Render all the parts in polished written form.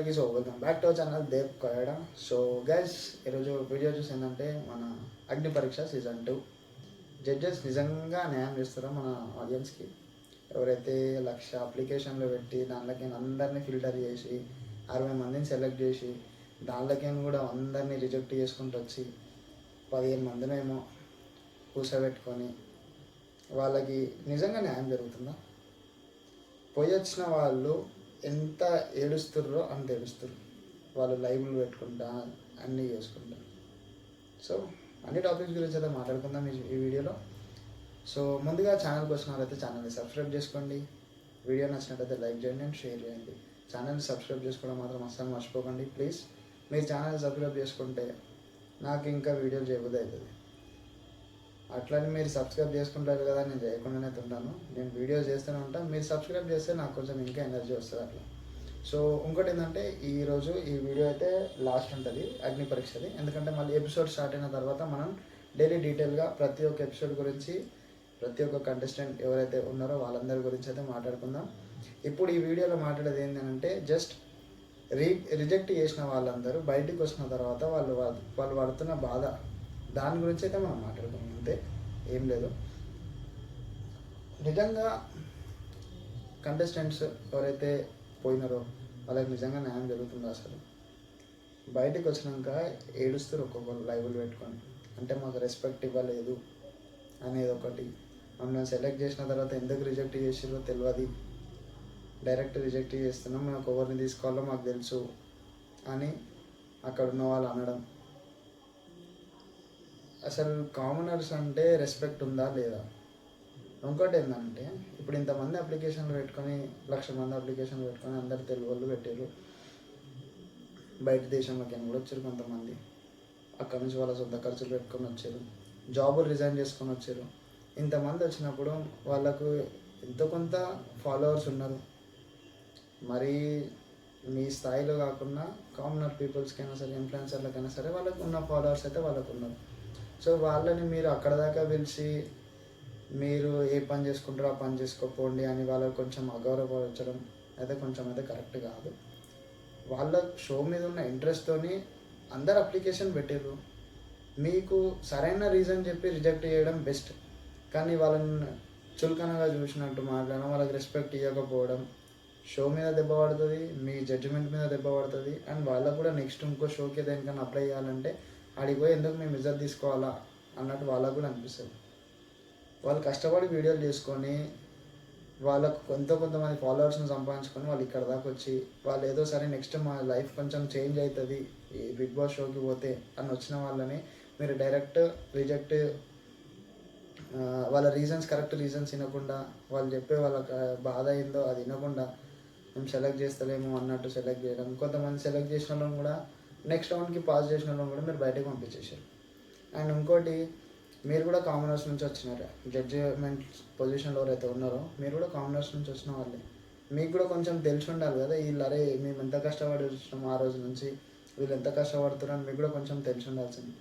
అందరికీ so welcome back to our channel Dev Koyada. So guys, ఈరోజు video చూసి ఏంటంటే మన అగ్ని పరీక్ష సీజన్ 2 జడ్జెస్ నిజంగా న్యాయం చేస్తారో మన ఆడియన్స్కి. ఎవరైతే 1,00,000 అప్లికేషన్లు పెట్టి దాంట్లోకి అందరినీ ఫిల్టర్ చేసి 60 మందిని సెలెక్ట్ చేసి దాంట్లోకి కూడా అందరినీ రిజెక్ట్ చేసుకుంటూ వచ్చి 15 మందినేమో కూర్చోబెట్టుకొని వాళ్ళకి నిజంగా న్యాయం జరుగుతుందా? పోయి వచ్చిన వాళ్ళు ఎంత ఏడుస్తుర్రో అంత ఏడుస్తుర్రు. వాళ్ళు లైవ్లు పెట్టుకుంటా అన్నీ చేసుకుంటా. సో అన్ని టాపిక్స్ గురించి అయితే మాట్లాడుకుందాం ఈ వీడియోలో. సో ముందుగా ఛానల్కి వచ్చిన వాళ్ళైతే ఛానల్ని సబ్స్క్రైబ్ చేసుకోండి. వీడియో నచ్చినట్టయితే లైక్ చేయండి అండ్ షేర్ చేయండి. ఛానల్ని సబ్స్క్రైబ్ చేసుకోవడం మాత్రం అస్సలు మర్చిపోకండి ప్లీజ్. మీరు ఛానల్ని సబ్స్క్రైబ్ చేసుకుంటే నాకు ఇంకా వీడియోలు చేయబుద్ధి అవుతుంది. అట్లని మీరు సబ్స్క్రైబ్ చేసుకుంటారు కదా, నేను చేయకుండానే ఉంటాను. నేను వీడియోస్ చేస్తూనే ఉంటాను. మీరు సబ్స్క్రైబ్ చేస్తే నాకు కొంచెం ఇంకా ఎనర్జీ వస్తుంది అట్లా. సో ఇంకోటి ఏంటంటే ఈరోజు ఈ వీడియో అయితే లాస్ట్ ఉంటుంది అగ్ని పరీక్షది. ఎందుకంటే మళ్ళీ ఎపిసోడ్ స్టార్ట్ అయిన తర్వాత మనం డైలీ డీటెయిల్గా ప్రతి ఒక్క ఎపిసోడ్ గురించి ప్రతి ఒక్క కంటెస్టెంట్ ఎవరైతే ఉన్నారో వాళ్ళందరి గురించి అయితే మాట్లాడుకుందాం. ఇప్పుడు ఈ వీడియోలో మాట్లాడేది ఏంటంటే జస్ట్ రిజెక్ట్ చేసిన వాళ్ళందరూ బయటికి వచ్చిన తర్వాత వాళ్ళు పడుతున్న బాధ, దాని గురించి అయితే మనం మాట్లాడుకుందాం. అంతే, ఏం లేదు. నిజంగా కంటెస్టెంట్స్ ఎవరైతే పోయినారో వాళ్ళకి నిజంగా న్యాయం జరుగుతుందో? అసలు బయటికి వచ్చినాక ఏడుస్తారు ఒక్కొక్కరు లైవ్లు పెట్టుకొని. అంటే మాకు రెస్పెక్ట్ ఇవ్వలేదు అనేది ఒకటి. మమ్మల్ని సెలెక్ట్ చేసిన తర్వాత ఎందుకు రిజెక్ట్ చేసిరో తెలియదు, డైరెక్ట్ రిజెక్ట్ చేస్తున్నాం, మేము ఎవరిని తీసుకోవాలో మాకు తెలుసు అని అక్కడ ఉన్న వాళ్ళు అనడం. అసలు కామనర్స్ అంటే రెస్పెక్ట్ ఉందా లేదా? ఇంకోటి ఏంటంటే ఇప్పుడు ఇంతమంది అప్లికేషన్లు పెట్టుకొని 1,00,000 మంది అప్లికేషన్లు పెట్టుకొని అందరు తెలుగు వాళ్ళు పెట్టారు. బయట దేశంలోకి కూడా వచ్చారు కొంతమంది. అక్కడ నుంచి వాళ్ళ సొంత ఖర్చులు పెట్టుకొని వచ్చారు, జాబులు రిజైన్ చేసుకొని వచ్చారు. ఇంతమంది వచ్చినప్పుడు వాళ్ళకు ఎంతో కొంత ఫాలోవర్స్ ఉన్నారు. మరి మీ స్థాయిలో కాకుండా కామనర్ పీపుల్స్కైనా సరే, ఇన్ఫ్లుయెన్సర్లకైనా సరే వాళ్ళకు ఉన్న ఫాలోవర్స్ అయితే వాళ్ళకు ఉన్నారు. సో వాళ్ళని మీరు అక్కడ దాకా పిలిచి మీరు ఏ పని చేసుకుంటారో ఆ పని చేసుకోపోండి అని వాళ్ళకి కొంచెం అగౌరవపరచడం అయితే కొంచెం అయితే కరెక్ట్ కాదు. వాళ్ళ షో మీద ఉన్న ఇంట్రెస్ట్తోని అందరు అప్లికేషన్ పెట్టారు. మీకు సరైన రీజన్ చెప్పి రిజెక్ట్ చేయడం బెస్ట్. కానీ వాళ్ళని చులకనగా చూసినట్టు మాట్లాడడం, వాళ్ళకి రెస్పెక్ట్ ఇవ్వకపోవడం షో మీద దెబ్బ పడుతుంది, మీ జడ్జిమెంట్ మీద దెబ్బ పడుతుంది. అండ్ వాళ్ళకు కూడా నెక్స్ట్ ఇంకో షోకి దేనికన్నా అప్లై చేయాలంటే ఆడికి పోయి ఎందుకు మేము ఇజ్జత్ తీసుకోవాలా అన్నట్టు వాళ్ళకు కూడా అనిపిస్తుంది. వాళ్ళు కష్టపడి వీడియోలు చేసుకొని వాళ్ళకు కొంతమంది ఫాలోవర్స్ని సంపాదించుకొని వాళ్ళు ఇక్కడ దాకా వచ్చి వాళ్ళు ఏదో సరే నెక్స్ట్ మా లైఫ్ కొంచెం చేంజ్ అవుతుంది ఈ బిగ్ బాస్ షోకి పోతే అని వచ్చిన వాళ్ళని మీరు డైరెక్ట్ రిజెక్ట్, వాళ్ళ కరెక్ట్ రీజన్స్ వినకుండా, వాళ్ళు చెప్పే వాళ్ళ బాధ ఏందో అది వినకుండా మేము సెలెక్ట్ చేస్తలేము అన్నట్టు సెలెక్ట్ చేయడం. కొంతమంది సెలెక్ట్ చేసిన వాళ్ళని కూడా నెక్స్ట్ రౌండ్కి పాస్ చేసిన వాళ్ళని కూడా మీరు బయటకు పంపించేసారు. అండ్ ఇంకోటి, మీరు కూడా కామనర్స్ నుంచి వచ్చినారు. జడ్జిమెంట్ పొజిషన్లో ఎవరైతే ఉన్నారో మీరు కూడా కామనర్స్ నుంచి వచ్చిన వాళ్ళే. మీకు కూడా కొంచెం తెలిసి ఉండాలి కదా, వీళ్ళు అరే మేము ఎంత కష్టపడి వచ్చినాము ఆ రోజు నుంచి, వీళ్ళు ఎంత కష్టపడుతున్నారని మీకు కూడా కొంచెం తెలిసి ఉండాల్సింది.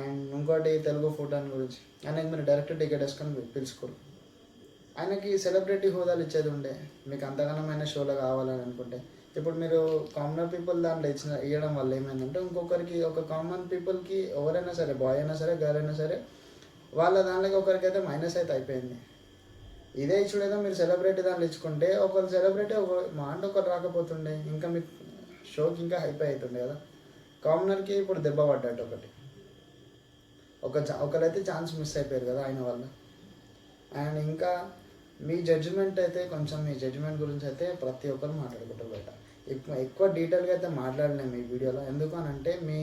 అండ్ ఇంకోటి, తెలుగు ఫుడ్ అని గురించి ఆయనకి మీరు డైరెక్ట్ టికెట్ వేసుకొని పిలుచుకోరు. ఆయనకి సెలబ్రిటీ హోదాలు ఇచ్చేది ఉండే, మీకు అంతగానమైన షోలో కావాలని అనుకుంటే. ఇప్పుడు మీరు కామన్ పీపుల్ దాంట్లో ఇవ్వడం వల్ల ఏమైందంటే ఇంకొకరికి, ఒక కామన్ పీపుల్కి ఎవరైనా సరే, బాయ్ అయినా సరే గర్ల్ అయినా సరే, వాళ్ళ దాంట్లోకి ఒకరికైతే మైనస్ అయితే అయిపోయింది. ఇదే ఇచ్చుడేదో మీరు సెలబ్రిటీ దాంట్లో ఇచ్చుకుంటే ఒకరు సెలబ్రిటీ మా అంటే ఒకరు రాకపోతుండే, ఇంకా మీకు షోకి ఇంకా హైపై అవుతుండే కదా. కామనర్కి ఇప్పుడు దెబ్బ పడ్డట్టు ఒకటి, ఒకరైతే ఛాన్స్ మిస్ అయిపోయారు కదా ఆయన వల్ల. అండ్ ఇంకా మీ జడ్జిమెంట్ అయితే కొంచెం, మీ జడ్జిమెంట్ గురించి అయితే ప్రతి ఒక్కరు మాట్లాడుకుంటారు బయట. ఎక్కువ డీటెయిల్గా అయితే మాట్లాడలేము ఈ వీడియోలో. ఎందుకు అని అంటే మీ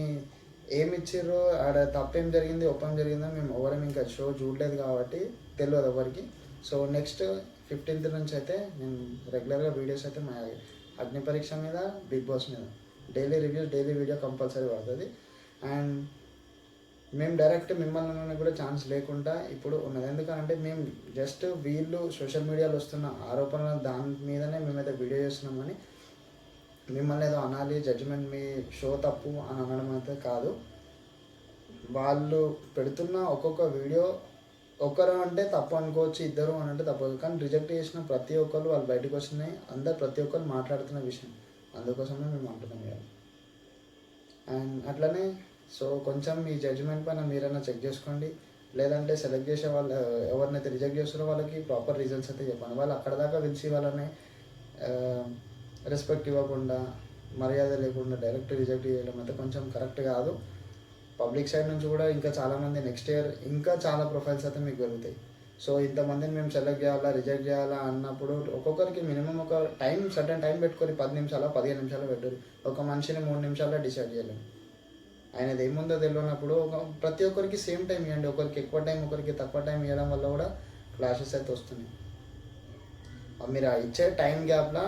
ఏమి ఇచ్చిర్రో, ఆడ తప్పేం జరిగింది ఒప్పం జరిగిందో మేము ఎవరం ఇంకా షో చూడలేదు కాబట్టి తెలియదు ఎవరికి. సో నెక్స్ట్ 15th నుంచి అయితే నేను రెగ్యులర్గా వీడియోస్ అయితే మా అగ్ని పరీక్ష మీద, బిగ్ బాస్ మీద daily reviews, daily video compulsory పడుతుంది. అండ్ మేము డైరెక్ట్ మిమ్మల్ని కూడా ఛాన్స్ లేకుండా ఇప్పుడు ఉన్నది. ఎందుకంటే మేము జస్ట్ వీళ్ళు సోషల్ మీడియాలో వస్తున్న ఆరోపణలు దాని మీదనే మేమైతే వీడియో చేస్తున్నామని మిమ్మల్ని ఏదో అనాలి, జడ్జిమెంట్ మీ షో తప్పు అని అనడం అయితే కాదు. వాళ్ళు పెడుతున్న ఒక్కొక్క వీడియో ఒకరు అంటే తప్పు అనుకోవచ్చు, ఇద్దరు అని అంటే తప్పు, కానీ రిజెక్ట్ చేసిన ప్రతి ఒక్కరు వాళ్ళు బయటకు వచ్చినాయి అందరు ప్రతి ఒక్కరు మాట్లాడుతున్న విషయం. అందుకోసమే మేము అంటున్నాం ఇక. అండ్ అట్లనే సో కొంచెం మీ జడ్జిమెంట్ పైన మీరైనా చెక్ చేసుకోండి. లేదంటే సెలెక్ట్ చేసే వాళ్ళు ఎవరినైతే రిజెక్ట్ చేస్తారో వాళ్ళకి ప్రాపర్ రీజన్స్ అయితే చెప్పండి. వాళ్ళు అక్కడ దాకా పిలిచి వాళ్ళని రెస్పెక్ట్ ఇవ్వకుండా, మర్యాద లేకుండా డైరెక్ట్ రిజెక్ట్ చేయడం అయితే కొంచెం కరెక్ట్ కాదు. పబ్లిక్ సైడ్ నుంచి కూడా ఇంకా చాలామంది నెక్స్ట్ ఇయర్ ఇంకా చాలా ప్రొఫైల్స్ అయితే మీకు దొరుకుతాయి. సో ఇంతమందిని మేము సెలెక్ట్ చేయాలా, రిజెక్ట్ చేయాలా అన్నప్పుడు ఒక్కొక్కరికి మినిమం ఒక సర్టన్ టైం పెట్టుకొని 10 నిమిషాలు 15 నిమిషాలు పెట్టరు. ఒక మనిషిని 3 నిమిషాల్లో డిసైడ్ చేయలేము. ఆయనది ఏముందో తెలియనప్పుడు ప్రతి ఒక్కరికి సేమ్ టైం ఇవ్వండి. ఒకరికి ఎక్కువ టైం, ఒకరికి తక్కువ టైం ఇవ్వడం వల్ల కూడా క్లాషెస్ అయితే వస్తున్నాయి. మీరు ఇచ్చే టైం గ్యాప్లో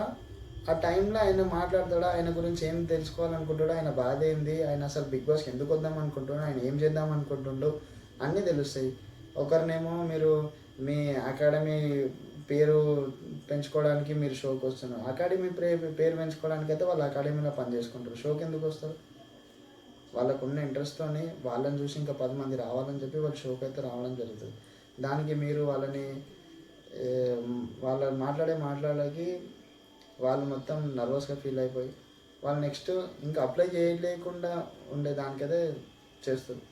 ఆ టైంలో ఆయన మాట్లాడతాడా, ఆయన గురించి ఏం తెలుసుకోవాలనుకుంటాడో, ఆయన బాధ ఏంది, ఆయన అసలు బిగ్ బాస్కి ఎందుకు వద్దాం అనుకుంటున్నాడు, ఆయన ఏం చేద్దాం అనుకుంటుండో అన్నీ తెలుస్తాయి. ఒకరినేమో మీరు మీ అకాడమీ పేరు పెంచుకోవడానికి మీరు షోకి వస్తున్నారు. అకాడమీ పేరు పెంచుకోవడానికి అయితే వాళ్ళు అకాడమీలో పని చేసుకుంటారు. షోకి ఎందుకు వస్తారు? వాళ్ళకున్న ఇంట్రెస్ట్తోని వాళ్ళని చూసి ఇంకా 10 మంది రావాలని చెప్పి వాళ్ళు షోకి అయితే రావడం జరుగుతుంది. దానికి మీరు వాళ్ళని వాళ్ళు మాట్లాడేకి వాళ్ళు మొత్తం నర్వస్గా ఫీల్ అయిపోయి వాళ్ళు నెక్స్ట్ ఇంకా అప్లై చేయలేకుండా ఉండే దానికైతే చేస్తారు.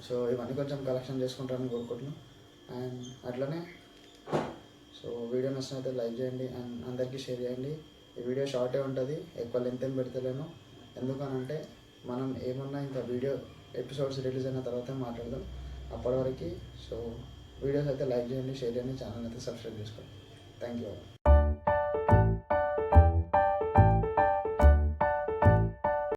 సో ఇవన్నీ కొంచెం కలెక్షన్ చేసుకుంటారని కోరుకుంటున్నాం. అండ్ అట్లనే సో వీడియో నచ్చినైతే లైక్ చేయండి అండ్ అందరికీ షేర్ చేయండి. ఈ వీడియో షార్టే ఉంటుంది, ఎక్కువ లెంత్ ఏం పెడతలేను. ఎందుకనంటే మనం ఏమన్నా ఇంకా వీడియో ఎపిసోడ్స్ రిలీజ్ అయిన తర్వాత మాట్లాడదాం. అప్పటి వరకు సో వీడియోస్ అయితే లైక్ చేయండి, షేర్ చేయండి, ఛానల్ అయితే సబ్స్క్రైబ్ చేసుకోండి. Thank you.